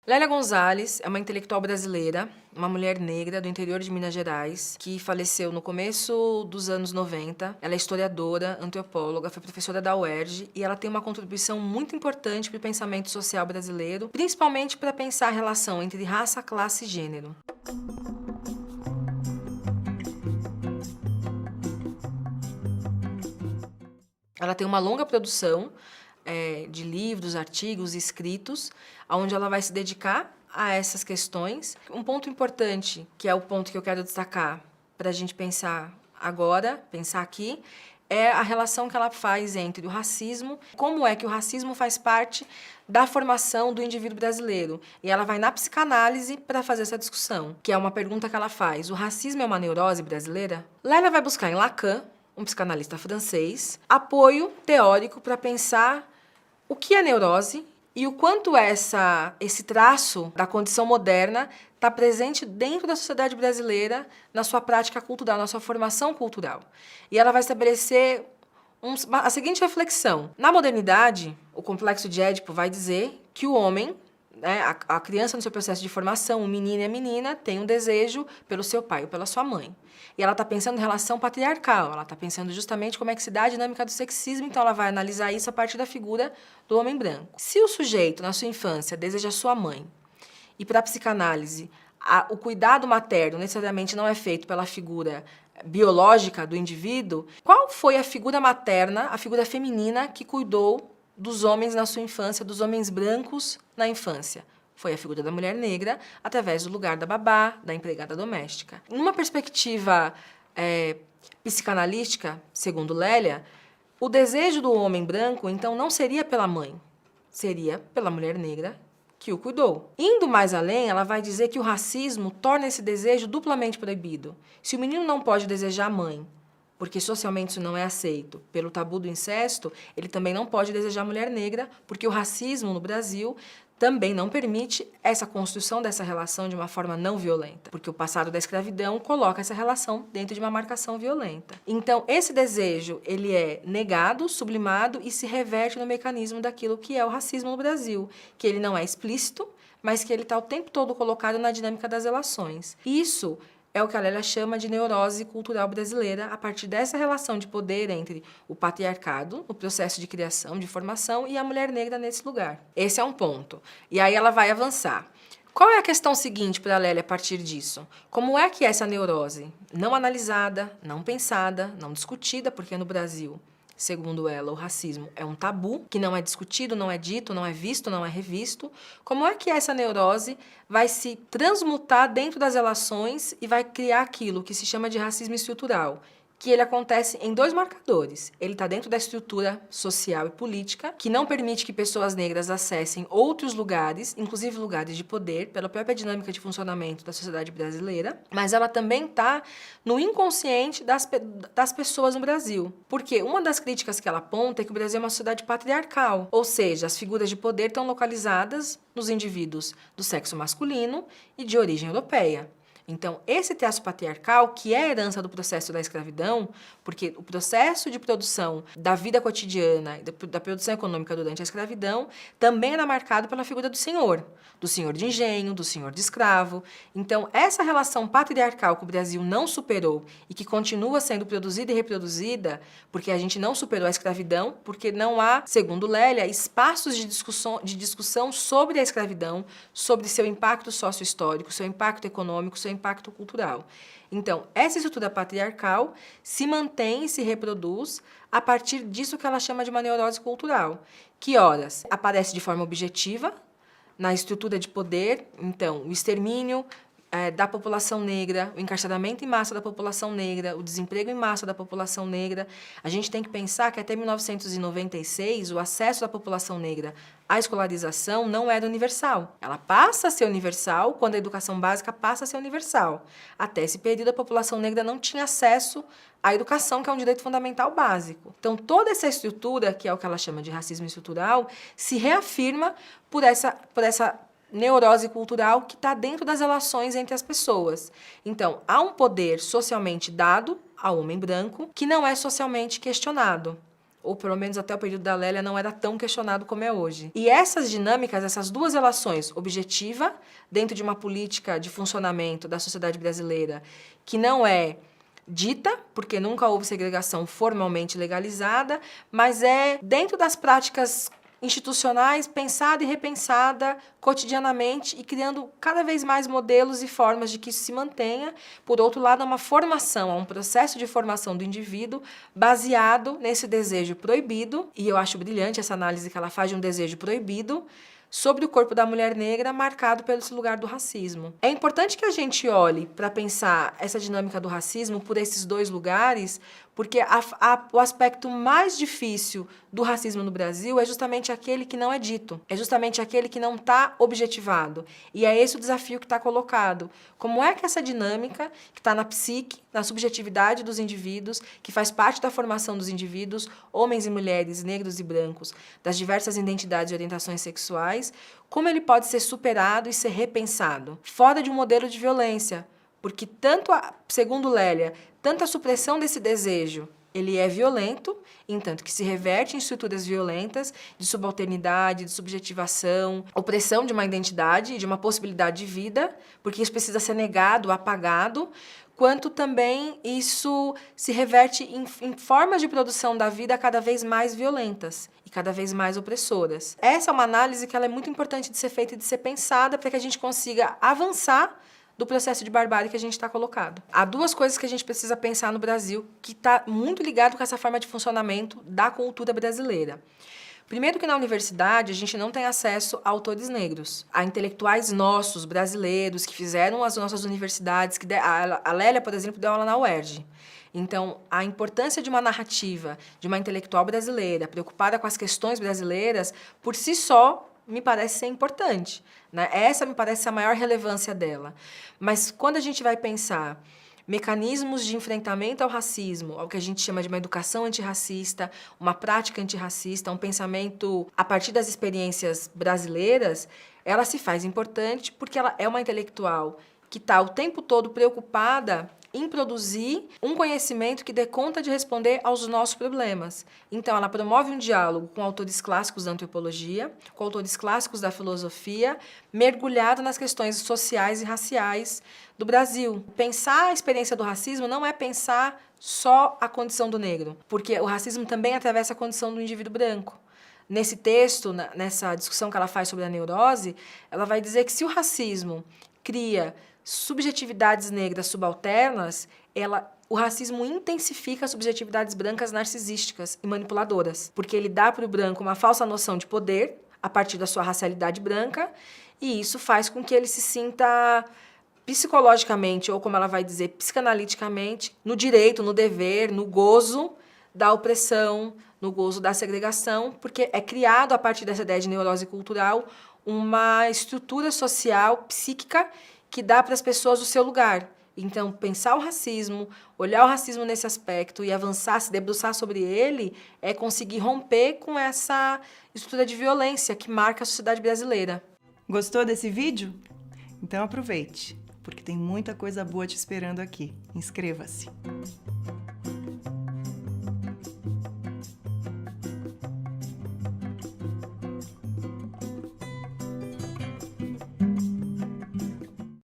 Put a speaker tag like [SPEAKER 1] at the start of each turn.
[SPEAKER 1] Lélia Gonzalez é uma intelectual brasileira, uma mulher negra do interior de Minas Gerais, que faleceu no começo dos anos 90. Ela é historiadora, antropóloga, foi professora da UERJ e ela tem uma contribuição muito importante para o pensamento social brasileiro, principalmente para pensar a relação entre raça, classe e gênero. Ela tem uma longa produção de livros, artigos e escritos, onde ela vai se dedicar a essas questões. Um ponto importante, que é o ponto que eu quero destacar para a gente pensar agora, pensar aqui, é a relação que ela faz entre o racismo, como é que o racismo faz parte da formação do indivíduo brasileiro. E ela vai na psicanálise para fazer essa discussão, que é uma pergunta que ela faz: o racismo é uma neurose brasileira? Lélia vai buscar em Lacan, um psicanalista francês, apoio teórico para pensar o que é neurose e o quanto esse traço da condição moderna está presente dentro da sociedade brasileira, na sua prática cultural, na sua formação cultural. E ela vai estabelecer a seguinte reflexão. Na modernidade, o complexo de Édipo vai dizer que o homem, a criança no seu processo de formação, o menino e a menina, tem um desejo pelo seu pai ou pela sua mãe. E ela está pensando em relação patriarcal, ela está pensando justamente como é que se dá a dinâmica do sexismo, então ela vai analisar isso a partir da figura do homem branco. Se o sujeito, na sua infância, deseja sua mãe, e para a psicanálise, o cuidado materno necessariamente não é feito pela figura biológica do indivíduo, qual foi a figura materna, a figura feminina que cuidou dos homens na sua infância, dos homens brancos na infância? Foi a figura da mulher negra, através do lugar da babá, da empregada doméstica. Numa perspectiva psicanalística, segundo Lélia, o desejo do homem branco, então, não seria pela mãe, seria pela mulher negra que o cuidou. Indo mais além, ela vai dizer que o racismo torna esse desejo duplamente proibido. Se o menino não pode desejar a mãe, porque socialmente isso não é aceito, pelo tabu do incesto, ele também não pode desejar a mulher negra, porque o racismo no Brasil também não permite essa construção dessa relação de uma forma não violenta, porque o passado da escravidão coloca essa relação dentro de uma marcação violenta. Então, esse desejo, ele é negado, sublimado e se reverte no mecanismo daquilo que é o racismo no Brasil, que ele não é explícito, mas que ele está o tempo todo colocado na dinâmica das relações. Isso é o que a Lélia chama de neurose cultural brasileira, a partir dessa relação de poder entre o patriarcado, o processo de criação, de formação, e a mulher negra nesse lugar. Esse é um ponto. E aí ela vai avançar. Qual é a questão seguinte para a Lélia a partir disso? Como é que essa neurose, não analisada, não pensada, não discutida, porque no Brasil, segundo ela, o racismo é um tabu, que não é discutido, não é dito, não é visto, não é revisto. Como é que essa neurose vai se transmutar dentro das relações e vai criar aquilo que se chama de racismo estrutural? Que ele acontece em dois marcadores. Ele está dentro da estrutura social e política, que não permite que pessoas negras acessem outros lugares, inclusive lugares de poder, pela própria dinâmica de funcionamento da sociedade brasileira, mas ela também está no inconsciente das pessoas no Brasil. Porque uma das críticas que ela aponta é que o Brasil é uma sociedade patriarcal, ou seja, as figuras de poder estão localizadas nos indivíduos do sexo masculino e de origem europeia. Então, esse traço patriarcal, que é a herança do processo da escravidão, porque o processo de produção da vida cotidiana, da produção econômica durante a escravidão, também era marcado pela figura do senhor de engenho, do senhor de escravo. Então, essa relação patriarcal que o Brasil não superou e que continua sendo produzida e reproduzida, porque a gente não superou a escravidão, porque não há, segundo Lélia, espaços de discussão sobre a escravidão, sobre seu impacto sócio-histórico, seu impacto econômico, seu impacto cultural. Então, essa estrutura patriarcal se mantém e se reproduz a partir disso que ela chama de uma neurose cultural, que, horas, aparece de forma objetiva na estrutura de poder. Então, o extermínio da população negra, o encarceramento em massa da população negra, o desemprego em massa da população negra. A gente tem que pensar que até 1996 o acesso da população negra à escolarização não era universal. Ela passa a ser universal quando a educação básica passa a ser universal. Até esse período a população negra não tinha acesso à educação, que é um direito fundamental básico. Então, toda essa estrutura, que é o que ela chama de racismo estrutural, se reafirma por essa neurose cultural que está dentro das relações entre as pessoas. Então, há um poder socialmente dado ao homem branco que não é socialmente questionado. ou pelo menos até o período da Lélia, não era tão questionado como é hoje. E essas dinâmicas, essas duas relações, objetiva, dentro de uma política de funcionamento da sociedade brasileira, que não é dita, porque nunca houve segregação formalmente legalizada, mas é dentro das práticas institucionais, pensada e repensada cotidianamente e criando cada vez mais modelos e formas de que isso se mantenha. Por outro lado, é uma formação, é um processo de formação do indivíduo baseado nesse desejo proibido, e eu acho brilhante essa análise que ela faz de um desejo proibido sobre o corpo da mulher negra marcado pelo esse lugar do racismo. É importante que a gente olhe para pensar essa dinâmica do racismo por esses dois lugares, porque o aspecto mais difícil do racismo no Brasil é justamente aquele que não é dito, é justamente aquele que não está objetivado. E é esse o desafio que está colocado. Como é que essa dinâmica, que está na psique, na subjetividade dos indivíduos, que faz parte da formação dos indivíduos, homens e mulheres, negros e brancos, das diversas identidades e orientações sexuais, como ele pode ser superado e ser repensado, fora de um modelo de violência? Porque segundo Lélia, tanto a supressão desse desejo, ele é violento, entanto que se reverte em estruturas violentas de subalternidade, de subjetivação, opressão de uma identidade e de uma possibilidade de vida, porque isso precisa ser negado, apagado, quanto também isso se reverte em formas de produção da vida cada vez mais violentas e cada vez mais opressoras. Essa é uma análise que ela é muito importante de ser feita e de ser pensada para que a gente consiga avançar do processo de barbárie que a gente está colocado. Há duas coisas que a gente precisa pensar no Brasil que está muito ligado com essa forma de funcionamento da cultura brasileira. Primeiro que na universidade a gente não tem acesso a autores negros, a intelectuais nossos, brasileiros, que fizeram as nossas universidades, a Lélia, por exemplo, deu aula na UERJ. Então, a importância de uma narrativa, de uma intelectual brasileira, preocupada com as questões brasileiras, por si só, me parece ser importante, né? Essa me parece ser a maior relevância dela. Mas quando a gente vai pensar mecanismos de enfrentamento ao racismo, ao que a gente chama de uma educação antirracista, uma prática antirracista, um pensamento a partir das experiências brasileiras, ela se faz importante porque ela é uma intelectual que está o tempo todo preocupada em produzir um conhecimento que dê conta de responder aos nossos problemas. Então, ela promove um diálogo com autores clássicos da antropologia, com autores clássicos da filosofia, mergulhado nas questões sociais e raciais do Brasil. Pensar a experiência do racismo não é pensar só a condição do negro, porque o racismo também atravessa a condição do indivíduo branco. Nesse texto, nessa discussão que ela faz sobre a neurose, ela vai dizer que se o racismo cria subjetividades negras subalternas, o racismo intensifica as subjetividades brancas narcisísticas e manipuladoras, porque ele dá para o branco uma falsa noção de poder a partir da sua racialidade branca, e isso faz com que ele se sinta psicologicamente, ou como ela vai dizer, psicanaliticamente, no direito, no dever, no gozo da opressão, no gozo da segregação, porque é criado a partir dessa ideia de neurose cultural uma estrutura social, psíquica, que dá para as pessoas o seu lugar. Então, pensar o racismo, olhar o racismo nesse aspecto e avançar, se debruçar sobre ele, é conseguir romper com essa estrutura de violência que marca a sociedade brasileira.
[SPEAKER 2] Gostou desse vídeo? Então aproveite, porque tem muita coisa boa te esperando aqui. Inscreva-se!